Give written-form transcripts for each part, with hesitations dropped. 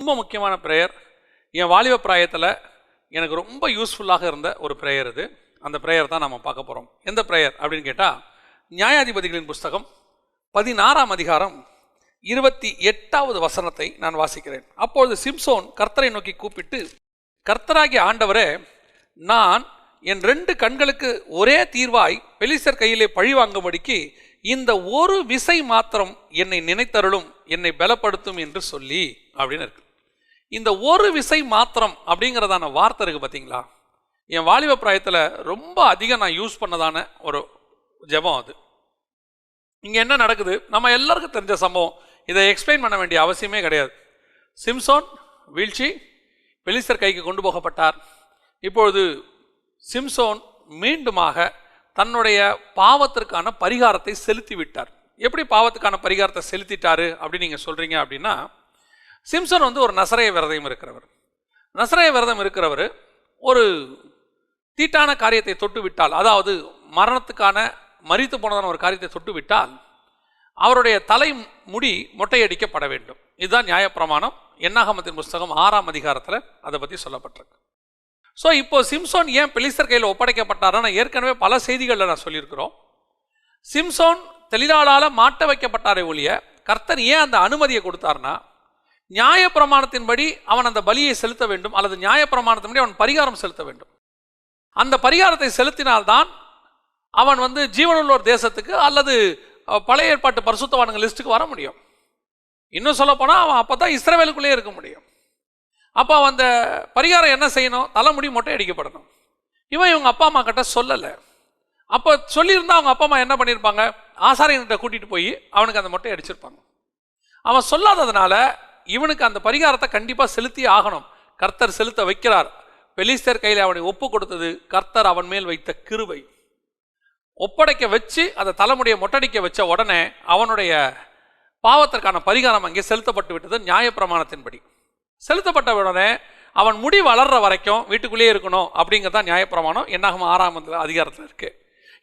ரொம்ப முக்கியமான ப்ரேயர். என் வாலிப பிராயத்தில் எனக்கு ரொம்ப யூஸ்ஃபுல்லாக இருந்த ஒரு ப்ரேயர் இது. அந்த ப்ரேயர் தான் நம்ம பார்க்க போகிறோம். எந்த ப்ரேயர் அப்படின்னு கேட்டால், நியாயாதிபதிகளின் புஸ்தகம் 16ஆம் அதிகாரம் 28வது வசனத்தை நான் வாசிக்கிறேன். அப்பொழுது சிம்சோன் கர்த்தரை நோக்கி கூப்பிட்டு, கர்த்தராகிய ஆண்டவரே, நான் என் 2 கண்களுக்கு ஒரே தீர்வாய் பெலிஸ்தர் கையிலே பழி வாங்கும்படிக்கு இந்த ஒரு விசை மாத்திரம் என்னை நினைத்தருளும், என்னை பலப்படுத்தும் என்று சொல்லி அப்படின்னு இருக்கு. இந்த ஒரு விசை மாத்திரம் அப்படிங்கிறதான வார்த்தை இருக்கு பார்த்தீங்களா, என் வாலிப பிராயத்தில் ரொம்ப அதிகம் நான் யூஸ் பண்ணதான ஒரு ஜெபம் அது. இங்கே என்ன நடக்குது, நம்ம எல்லாருக்கும் தெரிஞ்ச சம்பவம், இதை எக்ஸ்பிளைன் பண்ண வேண்டிய அவசியமே கிடையாது. சிம்சோன் வீழ்ச்சி, பெலிஸ்தர் கைக்கு கொண்டு போகப்பட்டார். இப்பொழுது சிம்சோன் மீண்டுமாக தன்னுடைய பாவத்திற்கான பரிகாரத்தை செலுத்தி விட்டார். எப்படி பாவத்துக்கான பரிகாரத்தை செலுத்திட்டாரு அப்படின்னு நீங்கள் சொல்கிறீங்க அப்படின்னா, சிம்சோன் ஒரு நசரேய விரதம் இருக்கிறவர். நசரேய விரதம் இருக்கிறவர் ஒரு தீட்டான காரியத்தை தொட்டு விட்டால், அதாவது மரணத்துக்கான மரித்து போனதான ஒரு காரியத்தை தொட்டு விட்டால் அவருடைய தலை முடி மொட்டையடிக்கப்பட வேண்டும். இதுதான் நியாயப்பிரமாணம். என்னாகமத்தின் புஸ்தகம் 6ஆம் அதிகாரத்தில் அதை பற்றி சொல்லப்பட்டிருக்கு. ஸோ இப்போ சிம்சோன் ஏன் பெலிஸ்தர் கையில் ஒப்படைக்கப்பட்டார்னா, ஏற்கனவே பல செய்திகளில் நான் சொல்லியிருக்கிறோம். சிம்சோன் தெளிலாளால் மாட்ட வைக்கப்பட்டாரே ஒழிய கர்த்தர் ஏன் அந்த அனுமதியை கொடுத்தார்னா, நியாயப்பிரமாணத்தின்படி அவன் அந்த பலியை செலுத்த வேண்டும், அல்லது நியாயப்பிரமாணத்தின்படி அவன் பரிகாரம் செலுத்த வேண்டும். அந்த பரிகாரத்தை செலுத்தினால்தான் அவன் ஜீவனுள்ளோர் தேசத்துக்கு அல்லது பழைய ஏற்பாட்டு பரிசுத்தவான்கள் லிஸ்ட்டுக்கு வர முடியும். இன்னும் சொல்ல போனால் அவன் அப்போ தான் இஸ்ரவேலுக்குள்ளே இருக்க முடியும். அப்போ அந்த பரிகாரம் என்ன செய்யணும், தலைமுடி மொட்டை அடிக்கப்படணும். இவங்க அப்பா அம்மா கிட்ட சொல்லலை. அப்போ சொல்லியிருந்தா அவங்க அப்பா அம்மா என்ன பண்ணியிருப்பாங்க, ஆசாரியன்கிட்ட கூட்டிகிட்டு போய் அவனுக்கு அந்த மொட்டை அடிச்சிருப்பாங்க. அவன் சொல்லாததுனால இவனுக்கு அந்த பரிகாரத்தை கண்டிப்பாக செலுத்தி ஆகணும். கர்த்தர் செலுத்த வைக்கிறார். பெலிஸ்தர் கையில் அவனை ஒப்பு கொடுத்தது கர்த்தர் அவன் மேல் வைத்த கிருபை. ஒப்படைக்க வச்சு அதை தலைமுடியை மொட்டடிக்க வச்ச உடனே அவனுடைய பாவத்திற்கான பரிகாரம் அங்கே செலுத்தப்பட்டு விட்டது. நியாயப்பிரமாணத்தின்படி செலுத்தப்பட்ட உடனே அவன் முடி வளர்ற வரைக்கும் வீட்டுக்குள்ளேயே இருக்கணும் அப்படிங்கிறதான் நியாயப்பிரமாணம். என்னாகும் 6ஆம் அதிகாரத்தில் இருக்கு.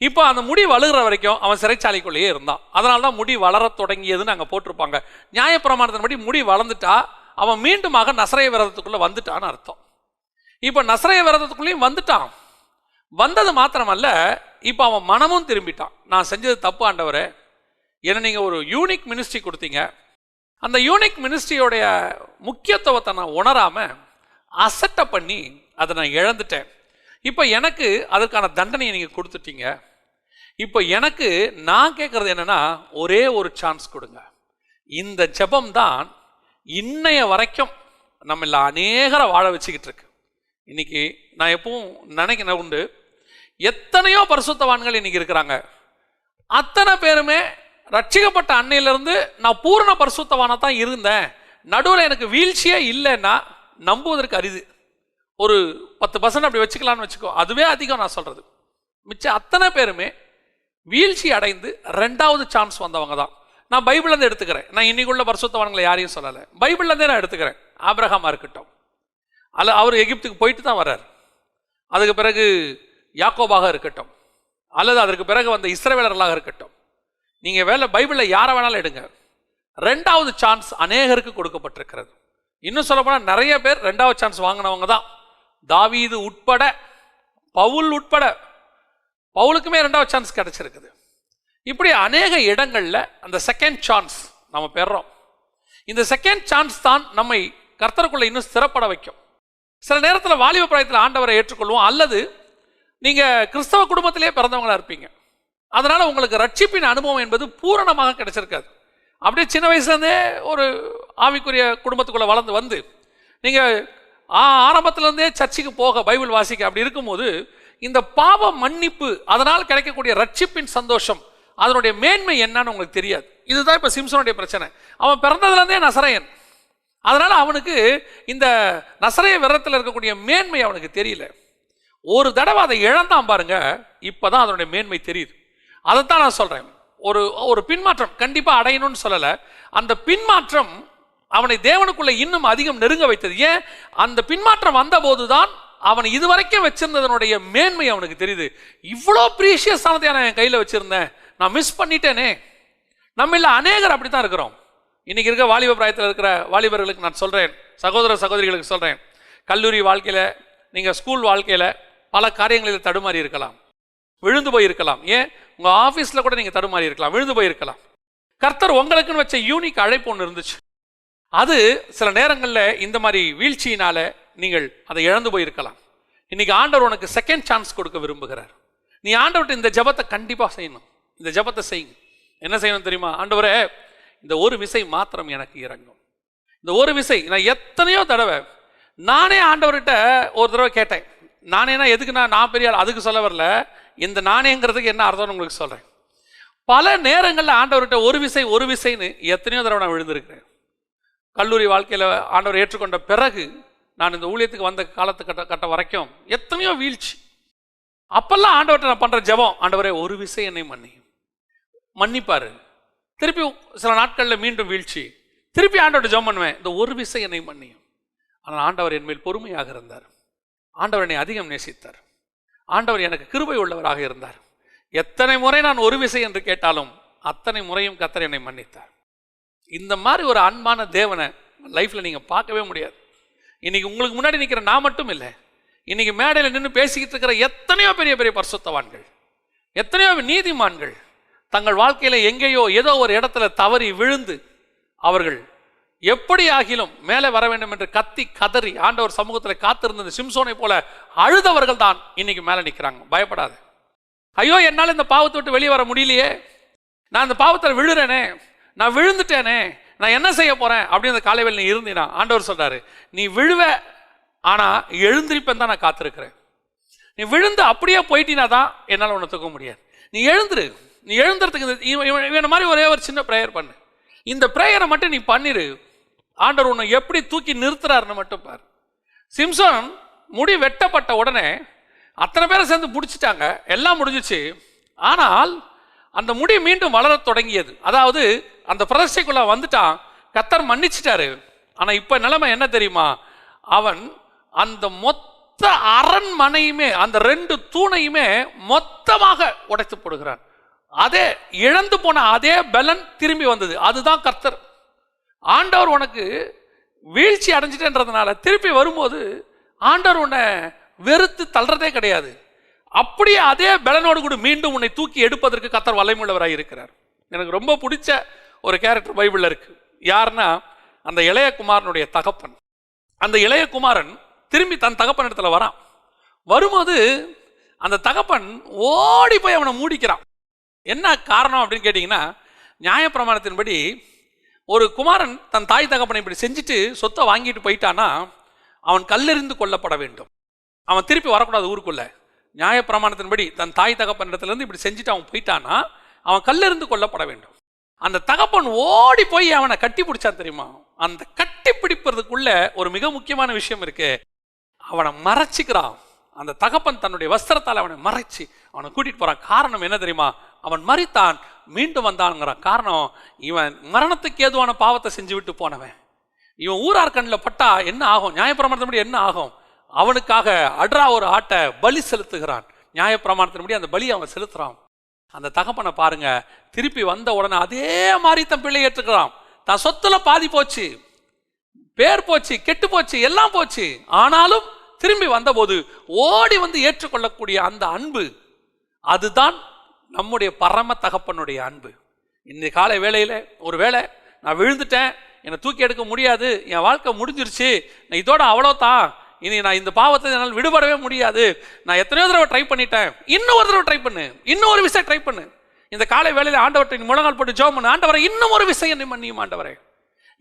இப்போ அந்த முடி வளர்கிற வரைக்கும் அவன் சிறைச்சாலைக்குள்ளேயே இருந்தான். அதனால தான் முடி வளர தொடங்கியதுன்னு அங்கே போட்டிருப்பாங்க. நியாயப்பிரமாணத்தின்படி முடி வளர்ந்துட்டா அவன் மீண்டுமாக நசரேய விரதத்துக்குள்ளே வந்துட்டான்னு அர்த்தம். இப்போ நசரேய விரதத்துக்குள்ளேயும் வந்துட்டான். வந்தது மாத்திரமல்ல, இப்போ அவன் மனமும் திரும்பிட்டான். நான் செஞ்சது தப்பு ஆண்டவரே, ஏன்னா நீங்கள் ஒரு யூனிக் மினிஸ்ட்ரி கொடுத்தீங்க, அந்த யூனிக் மினிஸ்ட்ரியோடைய முக்கியத்துவத்தை நான் உணராமல் அசட்டை பண்ணி அதை நான் இழந்துட்டேன். இப்போ எனக்கு அதற்கான தண்டனையை நீங்கள் கொடுத்துட்டீங்க. இப்போ எனக்கு நான் கேட்குறது என்னென்னா, ஒரே ஒரு சான்ஸ் கொடுங்க. இந்த ஜெபம் தான் இன்னைய வரைக்கும் நம்ம இல்லை அநேகரை வாழ வச்சுக்கிட்டு இருக்கு. இன்னைக்கு நான் எப்பவும் நினைக்கிற உண்டு, எத்தனையோ பரிசுத்தவான்கள் இன்னைக்கு இருக்கிறாங்க. அத்தனை பேருமே ரட்சிக்கப்பட்ட அன்னையிலிருந்து நான் பூரண பரிசுத்தவானாக தான் இருந்தேன், நடுவில் எனக்கு வீழ்ச்சியே இல்லைன்னா நம்புவதற்கு அரிது. ஒரு 10% அப்படி வச்சுக்கலான்னு வச்சுக்கோ, அதுவே அதிகம் நான் சொல்கிறது. மிச்சம் அத்தனை பேருமே வீழ்ச்சி அடைந்து 2வது சான்ஸ் வந்தவங்க தான். நான் பைபிள்லேருந்து எடுத்துக்கிறேன். நான் இன்னைக்குள்ள பரிசுத்தவான்களை யாரையும் சொல்லலை, பைபிள்லேருந்தே நான் எடுத்துக்கிறேன். ஆபிரகாமா இருக்கட்டும், அல்ல அவர் எகிப்துக்கு போயிட்டு தான் வர்றார். அதுக்கு பிறகு யாக்கோபாக இருக்கட்டும், அல்லது அதற்கு பிறகு வந்த இஸ்ரவேலர்களாக இருக்கட்டும், நீங்கள் பைபிளில் யாரை வேணாலும் எடுங்க, 2வது சான்ஸ் அநேகருக்கு கொடுக்கப்பட்டிருக்கிறது. இன்னும் சொல்ல போனால் நிறைய பேர் 2வது சான்ஸ் வாங்கினவங்க தான். தாவீது உட்பட, பவுல் உட்பட, பவுலுக்குமே 2வது சான்ஸ் கிடைச்சிருக்குது. இப்படி அநேக இடங்களில் அந்த செகண்ட் சான்ஸ் நம்ம பெறோம். இந்த செகண்ட் சான்ஸ் தான் நம்மை கர்த்தருக்குள்ள இன்னும் ஸ்திரப்பட வைக்கும். சில நேரத்தில் வாலிப பிராயத்தில் ஆண்டவரை ஏற்றுக்கொள்வோம், அல்லது நீங்கள் கிறிஸ்தவ குடும்பத்திலே பிறந்தவங்களா இருப்பீங்க. அதனால் உங்களுக்கு ரட்சிப்பின் அனுபவம் என்பது பூரணமாக கிடைச்சிருக்காது. அப்படியே சின்ன வயசுலேருந்தே ஒரு ஆவிக்குரிய குடும்பத்துக்குள்ளே வளர்ந்து நீங்கள் ஆரம்பத்திலேருந்தே சர்ச்சுக்கு போக, பைபிள் வாசிக்க, அப்படி இருக்கும்போது இந்த பாவ மன்னிப்பு, அதனால் கிடைக்கக்கூடிய ரட்சிப்பின் சந்தோஷம், அதனுடைய மேன்மை என்னன்னு உங்களுக்கு தெரியாது. இதுதான் இப்போ சிம்சோனுடைய பிரச்சனை. அவன் பிறந்ததுலேருந்தே நசரேயன். அதனால் அவனுக்கு இந்த நசரேய விரதத்தில் இருக்கக்கூடிய மேன்மை அவனுக்கு தெரியல. ஒரு தடவை அதை இழந்தான் பாருங்க, இப்போதான் அதனுடைய மேன்மை தெரியுது. அதைத்தான் நான் சொல்கிறேன். ஒரு பின்மாற்றம் கண்டிப்பாக அடையணும்னு சொல்லலை, அந்த பின்மாற்றம் அவனை தேவனுக்குள்ளே இன்னும் அதிகம் நெருங்க வைத்தது. ஏன், அந்த பின்மாற்றம் வந்தபோது தான் அவன் இதுவரைக்கும் வச்சிருந்ததனுடைய மேன்மை அவனுக்கு தெரியுது. இவ்வளோ ப்ரீஷியஸானதை நான் என் கையில் வச்சுருந்தேன், நான் மிஸ் பண்ணிட்டேனே. நம்ம இல்லை அநேகர் அப்படி தான் இருக்கிறோம். இன்னைக்கு இருக்க வாலிப பிராயத்தில் இருக்கிற வாலிபர்களுக்கு நான் சொல்கிறேன், சகோதர சகோதரிகளுக்கு சொல்கிறேன், கல்லூரி வாழ்க்கையில், நீங்கள் ஸ்கூல் வாழ்க்கையில் பல காரியங்களில் தடுமாறி இருக்கலாம், விழுந்து போயிருக்கலாம். ஏன் உங்கள் ஆஃபீஸில் கூட நீங்கள் தடுமாறி இருக்கலாம், விழுந்து போயிருக்கலாம். கர்த்தர் உங்களுக்குன்னு வச்ச யூனிக் அழைப்பு ஒன்று இருந்துச்சு. அது சில நேரங்களில் இந்த மாதிரி வீழ்ச்சியினால நீங்கள் அதை இழந்து போயிருக்கலாம். இன்னைக்கு ஆண்டவர் உனக்கு செகண்ட் சான்ஸ் கொடுக்க விரும்புகிறார். நீ ஆண்டவர்கிட்ட இந்த ஜெபத்தை கண்டிப்பாக செய்யணும். இந்த ஜெபத்தை செய்யுங்க. என்ன செய்யணும் தெரியுமா? ஆண்டவரே, இந்த ஒரு விசை மாத்திரம் எனக்கு இறங்கும். இந்த ஒரு விசை. நான் எத்தனையோ தடவை நானே ஆண்டவர்கிட்ட ஒரு தடவை கேட்டேன். நானேனா எதுக்குன்னா நான் பெரிய ஆள், அதுக்கு சொல்ல வரல. இந்த நானேங்கிறதுக்கு என்ன அர்த்தம்னு உங்களுக்கு சொல்கிறேன். பல நேரங்களில் ஆண்டவர்கிட்ட ஒரு விசைன்னு எத்தனையோ தடவை நான் விழுந்திருக்கிறேன். கல்லூரி வாழ்க்கையில் ஆண்டவர் ஏற்றுக்கொண்ட பிறகு நான் இந்த ஊழியத்துக்கு வந்த கட்ட வரைக்கும் எத்தனையோ வீழ்ச்சி. அப்பெல்லாம் ஆண்டவர்கிட்ட நான் பண்ணுற ஜெபம், ஆண்டவரே ஒரு விசை என்னை மன்னிப்பார். திருப்பி சில நாட்களில் மீண்டும் வீழ்ச்சி. திருப்பி ஆண்டவர்கிட்ட ஜெபம் பண்ணுவேன், இந்த ஒரு விசை என்னை மன்னியும். ஆனால் ஆண்டவர் என் மேல் பொறுமையாக இருந்தார். ஆண்டவர் என்னை அதிகம் நேசித்தார். ஆண்டவர் எனக்கு கிருபை உள்ளவராக இருந்தார். எத்தனை முறை நான் ஒரு விசை என்று கேட்டாலும் அத்தனை முறையும் கர்த்தர் என்னை மன்னித்தார். இந்த மாதிரி ஒரு அன்பான தேவனை லைஃப்பில் நீங்கள் பார்க்கவே முடியாது. இன்னைக்கு உங்களுக்கு முன்னாடி நிற்கிற நான் மட்டும் இல்லை, இன்னைக்கு மேடையில் நின்று பேசிக்கிட்டு இருக்கிற எத்தனையோ பெரிய பெரிய பரிசுத்தவான்கள், எத்தனையோ நீதிமான்கள் தங்கள் வாழ்க்கையில் எங்கேயோ ஏதோ ஒரு இடத்துல தவறி விழுந்து அவர்கள் எப்படி ஆகிலும் மேலே வர வேண்டும் என்று கத்தி கதறி ஆண்டவர் சமூகத்தில் காத்திருந்த சிம்சோனை போல அழுதவர்கள் தான் இன்னைக்கு மேலே நிற்கிறாங்க. பயப்படாது. ஐயோ, என்னால் இந்த பாவத்தை விட்டு வெளியே வர முடியலையே, நான் இந்த பாவத்தில் விழுறேனே, நான் விழுந்துட்டேனே, நான் என்ன செய்ய போறேன் அப்படின்னு காலையில் நீ இருந்தீனா, ஆண்டவர் சொல்றாரு, நீ விழுவ, ஆனா எழுந்திருப்பேன் தான் நான் காத்திருக்கிறேன். நீ விழுந்து அப்படியே போயிட்டினா தான் என்னால் உன்னை தூக்க முடியாது. நீ எழுந்துரு. நீ எழுந்துறதுக்கு இவன மாதிரி ஒரே ஒரு சின்ன ப்ரேயர் பண்ணு. இந்த ப்ரேயரை மட்டும் நீ பண்ணிரு. ஆண்டவர் உன்னை எப்படி தூக்கி நிறுத்துறாருன்னு மட்டும் பாரு. சிம்சோன் முடி வெட்டப்பட்ட உடனே அத்தனை பேரை சேர்ந்து பிடிச்சிட்டாங்க, எல்லாம் முடிஞ்சிச்சு. ஆனால் அந்த முடி மீண்டும் வளர தொடங்கியது. அதாவது அந்த பிரதிஷ்டைக்குள்ள வந்துட்டான், கர்த்தர் மன்னிச்சிட்டாரு. ஆனா இப்ப நிலைமை என்ன தெரியுமா? அவன் அந்த மொத்த அரண்மனையுமே, அந்த 2 தூணையுமே மொத்தமாக உடைத்து போடுகிறான். அதே இழந்து போன அதே பலன் திரும்பி வந்தது. அதுதான் கர்த்தர். ஆண்டவர் உனக்கு வீழ்ச்சி அடைஞ்சிட்டேன்றதுனால திருப்பி வரும்போது ஆண்டவர் உன்னை வெறுத்து தள்ளுறதே கிடையாது. அப்படியே அதே பலனோடு கூட மீண்டும் உன்னை தூக்கி எடுப்பதற்கு கர்த்தர் வல்லமையுள்ளவராக இருக்கிறார். எனக்கு ரொம்ப பிடிச்ச ஒரு கேரக்டர் பைபிள்ல இருக்கு. யாருன்னா அந்த இளைய குமாரனுடைய தகப்பன். அந்த இளைய குமாரன் திரும்பி தன் தகப்பன் இடத்துல வரான். வரும்போது அந்த தகப்பன் ஓடி போய் அவனை மூடிக்கிறான். என்ன காரணம் அப்படின்னு கேட்டிங்கன்னா, நியாயப்பிரமாணத்தின்படி ஒரு குமாரன் தன் தாய் தகப்பனை இப்படி செஞ்சுட்டு சொத்தை வாங்கிட்டு போயிட்டானா அவன் கல்லெறிந்து கொல்லப்பட வேண்டும். அவன் திருப்பி வரக்கூடாது ஊருக்குள்ள. நியாயப்பிரமாணத்தின்படி தன் தாய் தகப்பன் இடத்துலேருந்து இப்படி செஞ்சுட்டு அவன் போயிட்டானா அவன் கல்லெறிந்து கொல்லப்பட வேண்டும். அந்த தகப்பன் ஓடி போய் அவனை கட்டி பிடிச்சான் தெரியுமா? அந்த கட்டி பிடிப்பதுக்குள்ள ஒரு மிக முக்கியமான விஷயம் இருக்கு. அவனை மறைச்சிக்கிறான். அந்த தகப்பன் தன்னுடைய வஸ்திரத்தால் அவனை மறைச்சு அவனை கூட்டிட்டு போறான். காரணம் என்ன தெரியுமா? அவன் மரித்தான், மீண்டும் வந்தான்ங்கிறான். காரணம், இவன் மரணத்துக்கு ஏதுவான பாவத்தை செஞ்சு விட்டு போனவன். இவன் ஊரார் கண்ணில் பட்டா என்ன ஆகும்? நியாயப்பிரமாணத்தின்படி என்ன ஆகும்? அவனுக்காக அட்ரா ஒரு ஆட்டை பலி செலுத்துகிறான். நியாயப்பிரமாணத்தின்படி அந்த பலி அவன் செலுத்துறான். அந்த தகப்பனை பாருங்க, திருப்பி வந்த உடனே அதே மாதிரி தன் பிள்ளை ஏற்றுக்கிறான். தன் சொத்துல பாதி போச்சு, பேர் போச்சு, கெட்டு போச்சு, எல்லாம் போச்சு. ஆனாலும் திரும்பி வந்தபோது ஓடி வந்து ஏற்றுக்கொள்ளக்கூடிய அந்த அன்பு, அதுதான் நம்முடைய பரம தகப்பனுடைய அன்பு. இந்த காலை வேளையில ஒரு வேளை நான் விழுந்துட்டேன், என்னை தூக்கி எடுக்க முடியாது, என் வாழ்க்கை முடிஞ்சிருச்சு, நான் இதோட அவ்வளோதான், இனி நான் இந்த பாவத்தை என்னால் விடுபடவே முடியாது, நான் எத்தனையோ தடவை ட்ரை பண்ணிட்டேன், இன்னும் ஒரு தடவை ட்ரை பண்ணு, இன்னும் ஒரு விஷயம் ட்ரை பண்ணு. இந்த காலை வேளையில ஆண்டவர்கிட்ட முழங்கால் போட்டு ஜெபம் பண்ணு. ஆண்டவரை, இன்னும் ஒரு விஷயம் என்னை மன்னியும் ஆண்டவரே.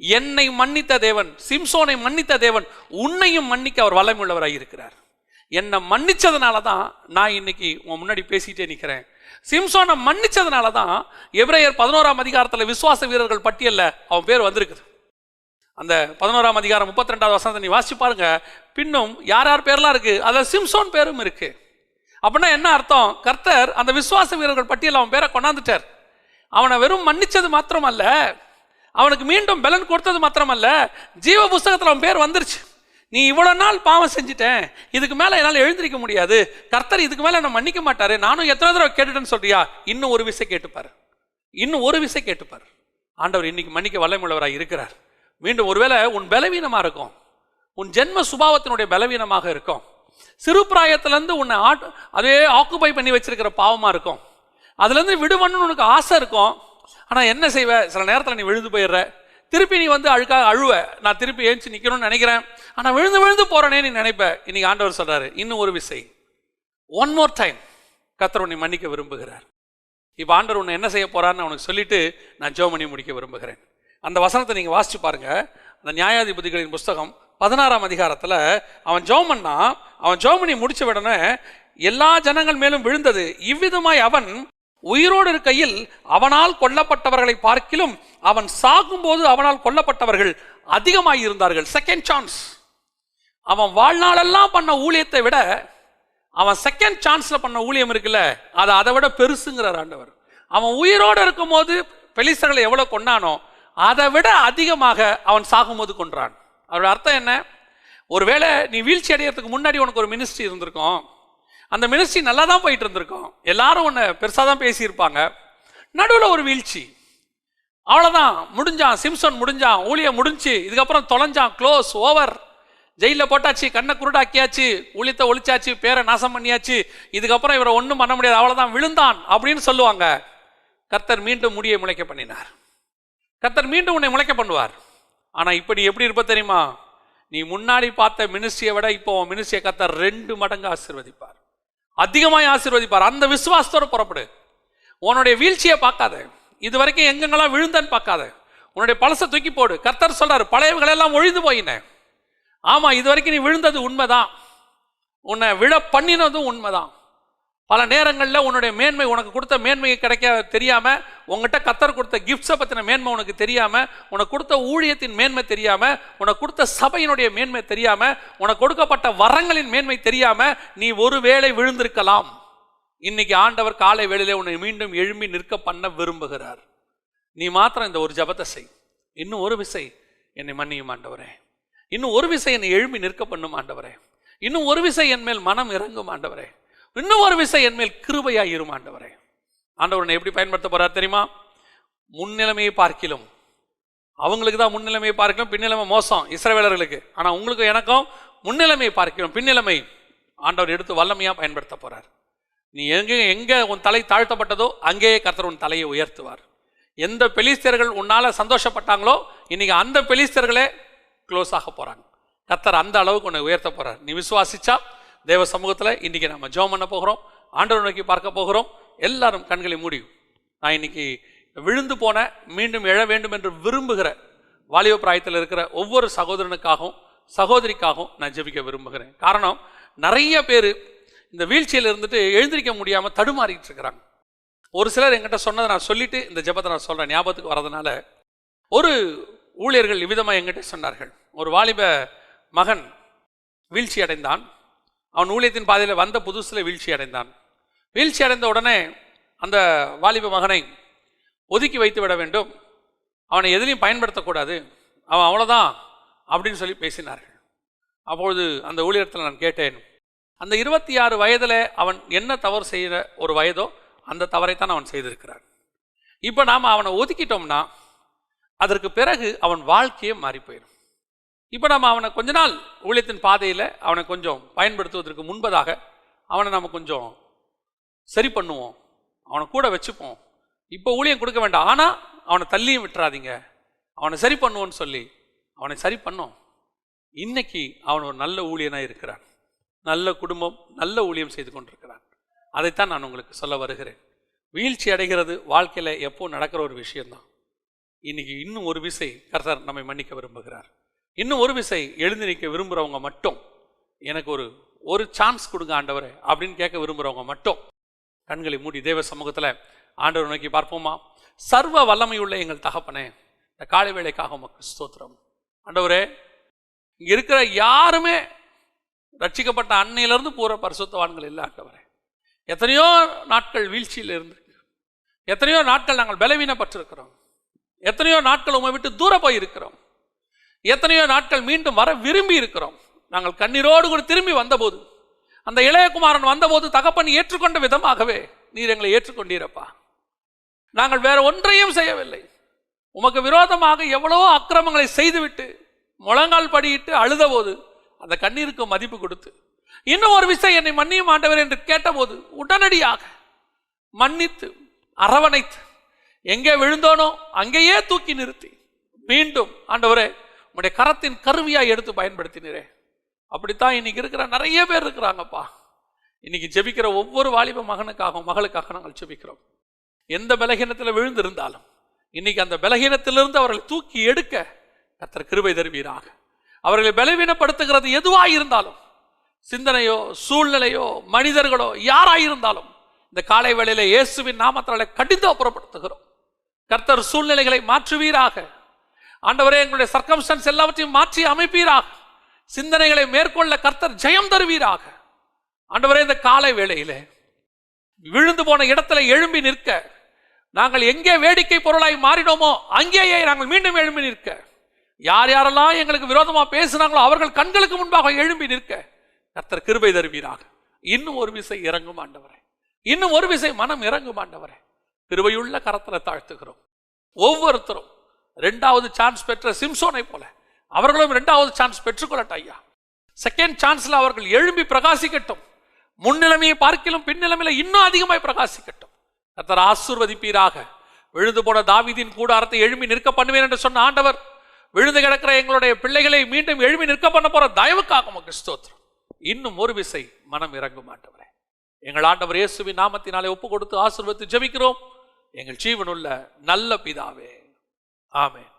என்னை மன்னித்த தேவன், சிம்சோனை மன்னித்த தேவன், உன்னையும் மன்னிக்க அவர் வல்லமை உள்ளவராக இருக்கிறார். என்னை மன்னிச்சதுனால தான் நான் இன்னைக்கு உன் முன்னாடி பேசிட்டே நிற்கிறேன். சிம்சோனை மன்னிச்சதுனால தான் எபிரேயர் 11ஆம் அதிகாரத்தில் விசுவாச வீரர்கள் பட்டியல்ல அவன் பேர் வந்திருக்குது. அந்த 11ஆம் அதிகாரம் 32வது வசனத்தை நீ வாசிச்சு பாருங்க. பின்னும் யார் யார் பேர்லாம் இருக்கு, அதில் சிம்சோன் பேரும் இருக்கு. அப்படின்னா என்ன அர்த்தம்? கர்த்தர் அந்த விசுவாச வீரர்கள் பட்டியல் அவன் பேரை கொண்டாந்துட்டார். அவனை வெறும் மன்னிச்சது மாத்திரமல்ல, அவனுக்கு மீண்டும் பலன் கொடுத்தது மாத்திரமல்ல, ஜீவ புஸ்தகத்தில் அவன் பேர் வந்துருச்சு. நீ இவ்வளவு நாள் பாவம் செஞ்சுட்டேன், இதுக்கு மேல என்னால் எழுந்திருக்க முடியாது, கர்த்தர் இதுக்கு மேல என்ன மன்னிக்க மாட்டாரு, நானும் எத்தனை தடவை கேட்டுட்டேன்னு சொல்றியா? இன்னும் ஒரு விஷயம் கேட்டுப்பாரு, இன்னும் ஒரு விஷயம் கேட்டுப்பாரு. ஆண்டவர் இன்னைக்கு மன்னிக்க வல்லமையுள்ளவராக இருக்கிறார். மீண்டும் ஒருவேளை உன் பலவீனமாக இருக்கும், உன் ஜென்ம சுபாவத்தினுடைய பலவீனமாக இருக்கும், சிறு பிராயத்திலேருந்து உன்னை அதே ஆக்குபை பண்ணி வச்சிருக்கிற பாவமாக இருக்கும், அதுலேருந்து விடுவன்னு உனக்கு ஆசை இருக்கும். ஆனால் என்ன செய்வ, சில நேரத்தில் நீ விழுந்து போயிடுற, திருப்பி நீ வந்து அழுவ, நான் திருப்பி ஏஞ்சி நிற்கணும்னு நினைக்கிறேன், ஆனால் விழுந்து போகிறேனே நீ நினைப்ப. இன்னைக்கு ஆண்டவர் சொல்கிறாரு, இன்னும் ஒரு விசை, ஒன் மோர் டைம் கர்த்தர் உன்னை மன்னிக்க விரும்புகிறார். இப்போ ஆண்டவர் உன்னை என்ன செய்ய போகிறான்னு அவனுக்கு சொல்லிட்டு நான் ஜெபம் பண்ணி முடிக்க விரும்புகிறேன். அந்த வசனத்தை நீங்கள் வாசித்து பாருங்கள். அந்த நியாயாதிபதிகளின் புஸ்தகம் 16ஆம் அதிகாரத்தில் அவன் ஜெபம் பண்ணா, அவன் ஜெபம் பண்ணி முடிச்ச உடனே எல்லா ஜனங்கள் மேலும் விழுந்தது. இவ்விதமாய் அவன் உயிரோடு இருக்கையில் அவனால் கொல்லப்பட்டவர்களை பார்க்கிலும் அவன் சாகும்போது அவனால் கொல்லப்பட்டவர்கள் அதிகமாய் இருந்தார்கள். Second chance. அவன் வாழ்நாளெல்லாம் பண்ண ஊழியத்தை விட அவன் செகண்ட் சான்ஸ்ல பண்ண ஊழியம் இருக்குல்ல, அது அதை விட பெருசுங்கிறார் ஆண்டவர். அவன் உயிரோடு இருக்கும் போது பெலிஸ்தர்களை எவ்வளவு கொண்டானோ அதை விட அதிகமாக அவன் சாகும்போது கொன்றான். அவரோட அர்த்தம் என்ன? ஒருவேளை நீ வீழ்ச்சி அடைகிறதுக்கு முன்னாடி உனக்கு ஒரு மினிஸ்ட்ரி இருந்திருக்கும், அந்த மினிஸ்ட்ரி நல்லா தான் போயிட்டு இருந்திருக்கும், எல்லாரும் உன்னை பெருசாக தான் பேசியிருப்பாங்க, நடுவில் ஒரு வீழ்ச்சி, அவ்வளோதான், முடிஞ்சான், சிம்சன் முடிஞ்சான், ஊழியம் முடிஞ்சு, இதுக்கப்புறம் தொலைஞ்சான், க்ளோஸ், ஓவர், ஜெயிலில் போட்டாச்சு, கண்ணை குருடாக்கியாச்சு, ஊழியத்தை ஒழிச்சாச்சு, பேரை நாசம் பண்ணியாச்சு, இதுக்கப்புறம் இவரை ஒன்றும் பண்ண முடியாது, அவ்வளோதான், விழுந்தான் அப்படின்னு சொல்லுவாங்க. கர்த்தர் மீண்டும் முடியை முளைக்க பண்ணினார். கர்த்தர் மீண்டும் உன்னை முளைக்க பண்ணுவார். ஆனால் இப்போ நீ எப்படி இருப்ப தெரியுமா? நீ முன்னாடி பார்த்த மினிஸ்ட்ரியை விட இப்போ மினிஸ்ட்ரியை கர்த்தர் 2 மடங்கு ஆசீர்வதிப்பார், அதிகமாய் ஆசீர்வதிப்பார். அந்த விசுவாசத்தோடு புறப்படு. உன்னுடைய வீழ்ச்சியை பார்க்காத, இது வரைக்கும் எங்கெங்கெல்லாம் விழுந்தன்னு பார்க்காத, உன்னுடைய பழசை தூக்கி போடு. கர்த்தர் சொல்றாரு, பழையவங்களெல்லாம் ஒழிந்து போயின. ஆமா, இது வரைக்கும் நீ விழுந்தது உண்மைதான், உன்னை விழ பண்ணினதும் உண்மைதான். பல நேரங்களில் உன்னுடைய மேன்மை, உனக்கு கொடுத்த மேன்மையை கிடைக்க தெரியாம, உங்ககிட்ட கர்த்தர் கொடுத்த கிஃப்ட்ஸை பற்றின மேன்மை உனக்கு தெரியாம, உனக்கு கொடுத்த ஊழியத்தின் மேன்மை தெரியாம, உனக்கு கொடுத்த சபையினுடைய மேன்மை தெரியாம, உனக்கு கொடுக்கப்பட்ட வரங்களின் மேன்மை தெரியாம நீ ஒருவேளை விழுந்திருக்கலாம். இன்னைக்கு ஆண்டவர் காலை வேளையிலே உன்னை மீண்டும் எழும்பி நிற்க பண்ண விரும்புகிறார். நீ மாத்திரம் இந்த ஒரு ஜெபத்தை செய். இன்னும் ஒரு விசை என்னை மன்னியும் ஆண்டவரே, இன்னும் ஒரு விசை என்னை எழும்பி நிற்க பண்ணும் ஆண்டவரே, இன்னும் ஒரு விசை என் மேல் மனம் இறங்கும் ஆண்டவரே, இன்னும் ஒரு விசை என் மேல் கிருபையாய் இரும் ஆண்டவரே. ஆண்டவர் எப்படி பயன்படுத்த போறார் தெரியுமா? முன்னிலைமையை பார்க்கிலும், அவங்களுக்கு தான் முன்னிலைமையை பார்க்கலாம், பின்னிலைமை மோசம் இஸ்ரவேலர்களுக்கு. ஆனா உங்களுக்கு எனக்கும் முன்னிலைமையை பார்க்கிறோம், பின்னிலைமை ஆண்டவர் எடுத்து வல்லமையா பயன்படுத்த போறார். நீ எங்க உன் தலை தாழ்த்தப்பட்டதோ அங்கேயே கர்த்தர் உன் தலையை உயர்த்துவார். எந்த பெலிஸ்தர்கள் உன்னால சந்தோஷப்பட்டாங்களோ இன்னைக்கு அந்த பெலிஸ்தர்களே க்ளோஸ் ஆக போறாங்க. கர்த்தர் அந்த அளவுக்கு உன்னை உயர்த்த போறார். நீ விசுவாசிச்சா தேவ சமூகத்தில் இன்னைக்கு நம்ம ஜெபம் பண்ண போகிறோம், ஆண்டவர் நோக்கி பார்க்க போகிறோம். எல்லாரும் கண்களை மூடியும். நான் இன்னைக்கு விழுந்து போன மீண்டும் எழ வேண்டும் என்று விரும்புகிற வாலிப பிராயத்தில் இருக்கிற ஒவ்வொரு சகோதரனுக்காகவும் சகோதரிக்காகவும் நான் ஜெபிக்க விரும்புகிறேன். காரணம், நிறைய பேர் இந்த வீழ்ச்சியில் இருந்துட்டு எழுந்திரிக்க முடியாமல் தடுமாறிட்டு இருக்கிறாங்க. ஒரு சிலர் என்கிட்ட சொன்னதை நான் சொல்லிட்டு இந்த ஜெபத்தை நான் சொல்கிறேன், ஞாபகத்துக்கு வரதுனால. ஒரு ஊழியர்கள் இவ்விதமாக என்கிட்ட சொன்னார்கள். ஒரு வாலிப மகன் வீழ்ச்சி அடைந்தான். அவன் ஊழியத்தின் பாதையில் வந்த புதுசில் வீழ்ச்சி அடைந்தான். வீழ்ச்சி அடைந்த உடனே அந்த வாலிப மகனை ஒதுக்கி வைத்து விட வேண்டும், அவனை எதிலையும் பயன்படுத்தக்கூடாது, அவன் அவ்வளோதான் அப்படின்னு சொல்லி பேசினார்கள். அப்பொழுது அந்த ஊழியத்தில் நான் கேட்டேன், அந்த 26 வயதில் அவன் என்ன தவறு செய்கிற ஒரு வயதோ அந்த தவறைத்தான் அவன் செய்திருக்கிறான். இப்போ நாம் அவனை ஒதுக்கிட்டோம்னா அதற்கு பிறகு அவன் வாழ்க்கையே மாறி போயிடும். இப்போ நம்ம அவனை கொஞ்ச நாள் ஊழியத்தின் பாதையில் அவனை கொஞ்சம் பயன்படுத்துவதற்கு முன்பதாக அவனை நம்ம கொஞ்சம் சரி பண்ணுவோம், அவனை கூட வச்சுப்போம். இப்போ ஊழியம் கொடுக்க வேண்டாம், ஆனால் அவனை தள்ளியும் விட்டுறாதீங்க, அவனை சரி பண்ணுவோன்னு சொல்லி அவனை சரி பண்ணோம். இன்னைக்கு அவன் ஒரு நல்ல ஊழியனாக இருக்கிறான், நல்ல குடும்பம், நல்ல ஊழியம் செய்து கொண்டிருக்கிறான். அதைத்தான் நான் உங்களுக்கு சொல்ல வருகிறேன். வீழ்ச்சி அடைகிறது வாழ்க்கையில் எப்போ நடக்கிற ஒரு விஷயம்தான். இன்னைக்கு இன்னும் ஒரு விசை கர்த்தர் நம்மை மன்னிக்க விரும்புகிறார். இன்னும் ஒரு விசை எழுந்து நிற்க விரும்புகிறவங்க மட்டும், எனக்கு ஒரு சான்ஸ் கொடுங்க ஆண்டவரே அப்படின்னு கேட்க விரும்புகிறவங்க மட்டும் கண்களை மூடி தேவ சமூகத்தில் ஆண்டவர் நோக்கி பார்ப்போமா? சர்வ வல்லமையுள்ள எங்கள் தகப்பனே, இந்த காலை வேளைக்காக உமக்கு ஸ்தோத்திரம் ஆண்டவரே. இங்கே இருக்கிற யாருமே ரட்சிக்கப்பட்ட அன்னையிலிருந்து பூர பரிசுத்தவான்கள் இல்லை ஆண்டவரே. எத்தனையோ நாட்கள் வீழ்ச்சியில் இருந்து, எத்தனையோ நாட்கள் நாங்கள் பலவீனப்பட்டிருக்கிறோம், எத்தனையோ நாட்கள் உமை விட்டு தூர போய் இருக்கிறோம், எத்தனையோ நாட்கள் மீண்டும் வர விரும்பி இருக்கிறோம். நாங்கள் கண்ணீரோடு கூட திரும்பி வந்தபோது, அந்த இளையகுமாரன் வந்தபோது தகப்பன் ஏற்றுக்கொண்ட விதமாகவே நீர் எங்களை ஏற்றுக்கொண்டீரப்பா. நாங்கள் வேற ஒன்றையும் செய்யவில்லை, உமக்கு விரோதமாக எவ்வளவோ அக்கிரமங்களை செய்துவிட்டு முழங்கால் படியிட்டு அழுத போது அந்த கண்ணீருக்கு மதிப்பு கொடுத்து, இன்னும் ஒரு விஷயம் என்னை மன்னியும் ஆண்டவர் என்று கேட்டபோது உடனடியாக மன்னித்து அரவணைத்து, எங்கே விழுந்தோனோ அங்கேயே தூக்கி நிறுத்தி மீண்டும் ஆண்டவரே உங்களுடைய கரத்தின் கருவியாய் எடுத்து பயன்படுத்தினரே. அப்படித்தான் இன்னைக்கு இருக்கிற நிறைய பேர் இருக்கிறாங்கப்பா. இன்னைக்கு ஜெபிக்கிற ஒவ்வொரு வாலிப மகனுக்காகவும் மகளுக்காக நாங்கள் ஜெபிக்கிறோம். எந்த பலகீனத்தில் விழுந்திருந்தாலும் இன்னைக்கு அந்த பலகீனத்திலிருந்து அவர்களை தூக்கி எடுக்க கர்த்தர் கிருபை தருவீராக. அவர்களை பலவீனப்படுத்துகிறது எதுவாக இருந்தாலும், சிந்தனையோ சூழ்நிலையோ மனிதர்களோ யாராயிருந்தாலும், இந்த காலை வேளையில இயேசுவின் நாமத்தாலே கடிந்து அப்புறப்படுத்துகிறோம். கர்த்தர் சூழ்நிலைகளை மாற்றுவீராக. ஆண்டவரே எங்களுடைய சர்க்கம்ஸ்டன்ஸ் எல்லாவற்றையும் மாற்றி அமைப்பீராக. சிந்தனைகளை மேற்கொள்ள கர்த்தர் ஜெயம் தருவீராக. ஆண்டவரே இந்த காலை வேளையிலே விழுந்து போன இடத்துல எழும்பி நிற்க, நாங்கள் எங்கே வேடிக்கை பொருளாய் மாறினோமோ அங்கேயே நாங்கள் மீண்டும் எழும்பி நிற்க, யார் யாரெல்லாம் எங்களுக்கு விரோதமா பேசினாங்களோ அவர்கள் கண்களுக்கு முன்பாக எழும்பி நிற்க கர்த்தர் கிருபை தருவீராக. இன்னும் ஒரு விசை இறங்கும் ஆண்டவரே, இன்னும் ஒரு விசை மனம் இறங்கும் ஆண்டவரே. கிருபையுள்ள கரத்துல தாழ்த்துகிறோம். ஒவ்வொருத்தரும் 2வது சான்ஸ் பெற்ற சிம்சோனை போல அவர்களும் 2வது சான்ஸ் பெற்றுக்கொள்ளட்ட ஐயா. செகண்ட் சான்ஸ்ல அவர்கள் எழும்பி பிரகாசிக்கட்டும். முன்னிலைமையை பார்க்கிலும் பின்னிலைமையில இன்னும் அதிகமாய் பிரகாசிக்கட்டும். கர்த்தர் ஆசீர்வதிப்பீராக. விழுந்து போன தாவீதின் கூடாரத்தை எழும்பி நிற்க பண்ணுவேன் என்று சொன்ன ஆண்டவர், விழுந்து கிடக்கிற எங்களுடைய பிள்ளைகளை மீண்டும் எழும்பி நிற்க பண்ண போற தயவுக்காக உமக்கு ஸ்தோத்திரம். இன்னும் ஒரு விசை மனம் இறங்கும் ஆண்டவரே. எங்கள் ஆண்டவர் இயேசுவின் நாமத்தினாலே ஒப்பு கொடுத்து ஆசீர்வதித்து ஜெபிக்கிறோம் எங்கள் ஜீவனுள்ள நல்ல பிதாவே, ஆமென்.